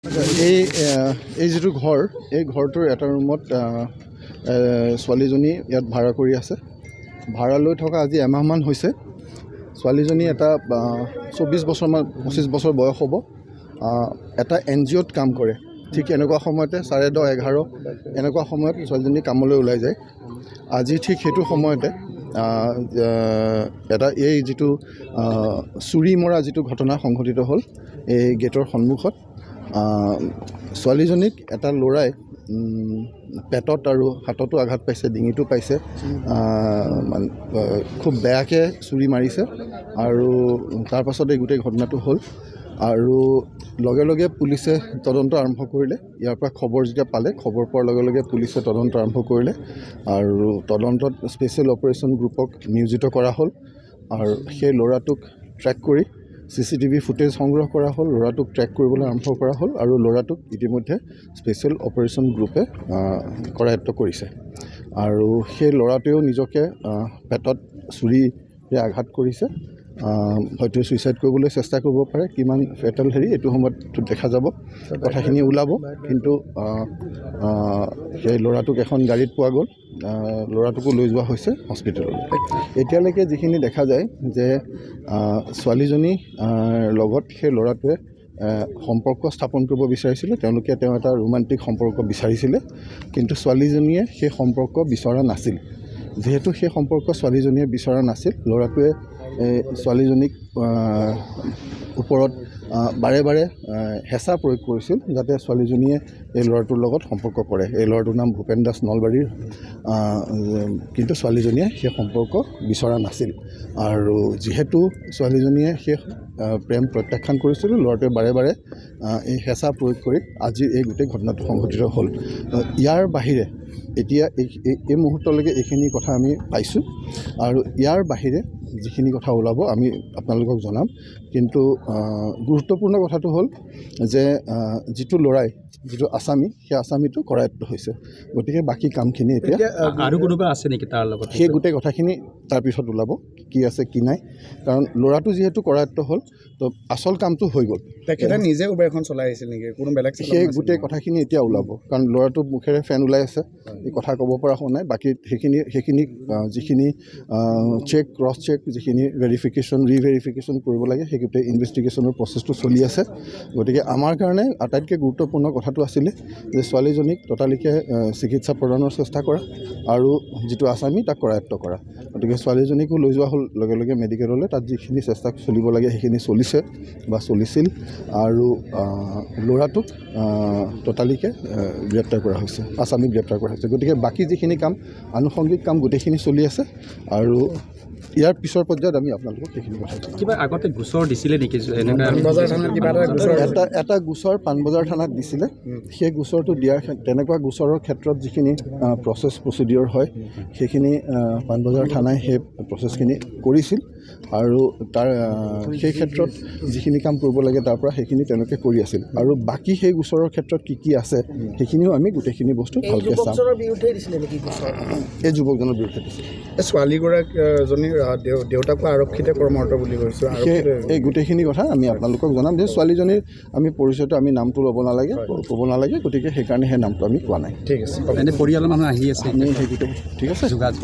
এই যিটো ঘৰ, এই ঘৰটোৰ এটা ৰুমত ছোৱালীজনী ইয়াত ভাড়া কৰি আছে। ভাড়া লৈ থকা আজি এমাহমান হৈছে। ছোৱালীজনী এটা 24 বছৰমান 25 বছৰ বয়স হ'ব। এটা NGOত কাম কৰে। ঠিক এনেকুৱা সময়তে 10:30, 11 এনেকুৱা সময়ত ছোৱালীজনী কামলৈ ওলাই যায়। আজি ঠিক সেইটো সময়তে এই যিটো চুৰি মৰা যিটো ঘটনা সংঘটিত হ'ল এই গেটৰ সন্মুখত। ছোৱালীজনীক এটা ল'ৰাই পেটত আৰু হাততো আঘাত পাইছে, ডিঙিটো পাইছে, খুব বেয়াকৈ চুৰি মাৰিছে। আৰু তাৰ পাছতে গোটেই ঘটনাটো হ'ল আৰু লগে লগে পুলিচে তদন্ত আৰম্ভ কৰিলে। ইয়াৰ পৰা খবৰ যেতিয়া পালে, খবৰ পোৱাৰ লগে লগে পুলিচে তদন্ত আৰম্ভ কৰিলে আৰু তদন্তত স্পেচিয়েল অপাৰেশ্যন গ্ৰুপক নিয়োজিত কৰা হ'ল। আৰু সেই ল'ৰাটোক ট্ৰেক কৰি CCTV ফুটেজ সংগ্ৰহ কৰা হ'ল, ল'ৰাটোক ট্ৰেক কৰিবলৈ আৰম্ভ কৰা হ'ল আৰু ল'ৰাটোক ইতিমধ্যে স্পেচিয়েল অপাৰেশ্যন গ্ৰুপে কৰায়ত্ব কৰিছে। আৰু সেই ল'ৰাটোৱেও নিজকে পেটত চুৰিৰে আঘাত কৰিছে। হয়তো ছুইচাইড কৰিবলৈ চেষ্টা কৰিব পাৰে। কিমান ফেটেল এইটো সময়ত দেখা যাব, কথাখিনি ওলাব। কিন্তু সেই ল'ৰাটোক এখন গাড়ীত পোৱা গ'ল, ল'ৰাটোকো লৈ যোৱা হৈছে হস্পিটেললৈ। এতিয়ালৈকে যিখিনি দেখা যায় যে ছোৱালীজনীৰ লগত সেই ল'ৰাটোৱে সম্পৰ্ক স্থাপন কৰিব বিচাৰিছিলে। তেওঁ এটা ৰোমান্টিক সম্পৰ্ক বিচাৰিছিলে, কিন্তু ছোৱালীজনীয়ে সেই সম্পৰ্ক বিচৰা নাছিল। যিহেতু সেই সম্পৰ্ক ছোৱালীজনীয়ে বিচৰা নাছিল, ল'ৰাটোৱে ছোৱালীজনীক ওপৰত বাৰে বাৰে হেঁচা প্ৰয়োগ কৰিছিল যাতে ছোৱালীজনীয়ে এই ল'ৰাটোৰ লগত সম্পৰ্ক কৰে। এই ল'ৰাটোৰ নাম ভূপেন দাস, নলবাৰীৰ। কিন্তু ছোৱালীজনীয়ে সেই সম্পৰ্ক বিচৰা নাছিল। আৰু যিহেতু ছোৱালীজনীয়ে সেই প্ৰেম প্ৰত্যাখ্যান কৰিছিল, ল'ৰাটোৱে বাৰে বাৰে এই হেঁচা প্ৰয়োগ কৰি আজি এই গোটেই ঘটনাটো সংঘটিত হ'ল। ইয়াৰ বাহিৰে এতিয়া এই মুহূৰ্তলৈকে এইখিনি কথা আমি পাইছোঁ আৰু ইয়াৰ বাহিৰে যিখিনি কথা ওলাব আমি আপোনালোকক জনাম। কিন্তু গুৰুত্বপূৰ্ণ কথাটো হ'ল যে যিটো আসামী, সেই আসামীটো কৰায়ত্ব হৈছে। গতিকে বাকী কামখিনি এতিয়া আৰু কোনোবা আছে নেকি তাৰ লগত? সেই গোটেই কথাখিনি তাৰপিছত ওলাব, কি আছে কি নাই। কাৰণ ল'ৰাটো যিহেতু কৰায়ত্ব হ'ল, তো আচল কামটো হৈ গ'ল। তেখেতে নিজে উবেৰখন চলাই আহিছিল নেকি? কোনো বেলেগ? সেই গোটেই কথাখিনি এতিয়া ওলাব, কাৰণ ল'ৰাটো মুখেৰে ফেন ওলাই আছে, এই কথা ক'ব পৰা হোৱা নাই। বাকী সেইখিনি যিখিনি ক্ৰছ চেক, যিখিনি ভেৰিফিকেশ্যন ৰিভেৰিফিকেশ্যন কৰিব লাগে, সেই গোটেই ইনভেষ্টিগেশ্যনৰ প্ৰচেছটো চলি আছে। গতিকে আমাৰ কাৰণে আটাইতকৈ গুৰুত্বপূৰ্ণ কথাটো আছিলে যে ছোৱালীজনীক ততালিকে চিকিৎসা প্ৰদানৰ চেষ্টা কৰা আৰু যিটো আসামী তাক কৰায়ত্ব কৰা। গতিকে ছোৱালীজনীকো লৈ যোৱা হ'ল লগে লগে মেডিকেললৈ। তাত যিখিনি চেষ্টা চলিব লাগে সেইখিনি চলিছে বা চলিছিল। আৰু ল'ৰাটোক ততালিকে গ্ৰেপ্তাৰ কৰা হৈছে, আসামীক গ্ৰেপ্তাৰ কৰা হৈছে। গতিকে বাকী যিখিনি কাম, আনুষংগিক কাম গোটেইখিনি চলি আছে। আৰু ইয়াৰ পিছৰ পৰ্যায়ত আমি আপোনালোকক সেইখিনি কথা জনাম। কিবা আগতে গোচৰ দিছিলে নেকি? এটা গোচৰ পাণবজাৰ থানাত দিছিলে। সেই গোচৰটো দিয়াৰ তেনেকুৱা গোচৰৰ ক্ষেত্ৰত যিখিনি প্ৰচিডিঅ'ৰ হয়, সেইখিনি পাণবজাৰ থানাই সেই প্ৰচেছখিনি কৰিছিল। আৰু সেই ক্ষেত্ৰত যিখিনি কাম কৰিব লাগে তাৰ পৰা সেইখিনি তেওঁলোকে কৰি আছিল। আৰু বাকী সেই গোচৰৰ ক্ষেত্ৰত কি আছে সেইখিনিও আমি গোটেইখিনি বস্তু ভালকৈ চাম। এই যুৱকজনৰ বিৰুদ্ধে দিছিল। ছোৱালীগৰাকীজনীৰ দেউতাকো আৰক্ষীতে কৰ্মৰত বুলি কৈছোঁ। এই গোটেইখিনি কথা আমি আপোনালোকক জনাম যে ছোৱালীজনীৰ আমি পৰিচয়টো আমি নামটো ক'ব নালাগে। গতিকে সেইকাৰণে সেই নামটো আমি কোৱা নাই। ঠিক আছে। এনে পৰিয়ালৰ মানুহ আহি আছে, আমি সেই গোটেই ঠিক আছে। যোগাযোগ